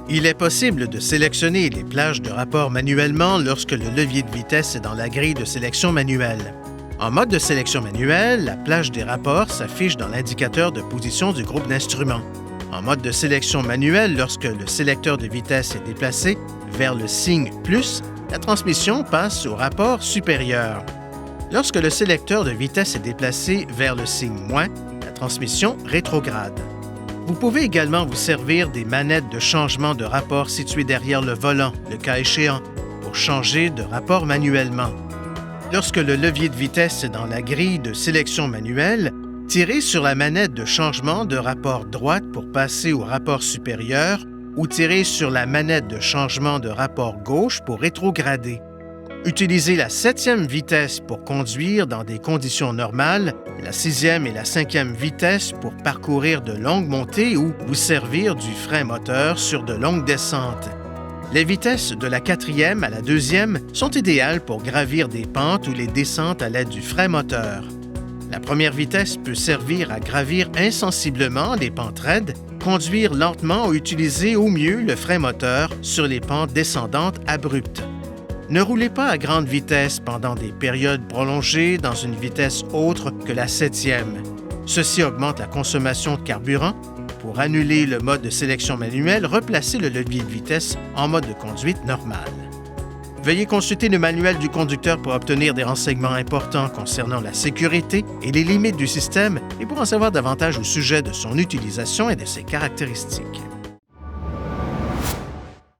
Il est possible de sélectionner les plages de rapport manuellement lorsque le levier de vitesse est dans la grille de sélection manuelle. En mode de sélection manuelle, la plage des rapports s'affiche dans l'indicateur de position du groupe d'instruments. En mode de sélection manuelle, lorsque le sélecteur de vitesse est déplacé vers le signe « plus », la transmission passe au rapport supérieur. Lorsque le sélecteur de vitesse est déplacé vers le signe « moins », la transmission rétrograde. Vous pouvez également vous servir des manettes de changement de rapport situées derrière le volant, le cas échéant, pour changer de rapport manuellement. Lorsque le levier de vitesse est dans la grille de sélection manuelle, tirez sur la manette de changement de rapport droite pour passer au rapport supérieur ou tirez sur la manette de changement de rapport gauche pour rétrograder. Utilisez la 7e vitesse pour conduire dans des conditions normales, la 6e et la 5e vitesse pour parcourir de longues montées ou vous servir du frein moteur sur de longues descentes. Les vitesses de la 4e à la 2e sont idéales pour gravir des pentes ou les descentes à l'aide du frein moteur. La première vitesse peut servir à gravir insensiblement les pentes raides, conduire lentement ou utiliser au mieux le frein moteur sur les pentes descendantes abruptes. Ne roulez pas à grande vitesse pendant des périodes prolongées dans une vitesse autre que la 7e. Ceci augmente la consommation de carburant. Pour annuler le mode de sélection manuelle, replacez le levier de vitesse en mode de conduite normale. Veuillez consulter le manuel du conducteur pour obtenir des renseignements importants concernant la sécurité et les limites du système et pour en savoir davantage au sujet de son utilisation et de ses caractéristiques.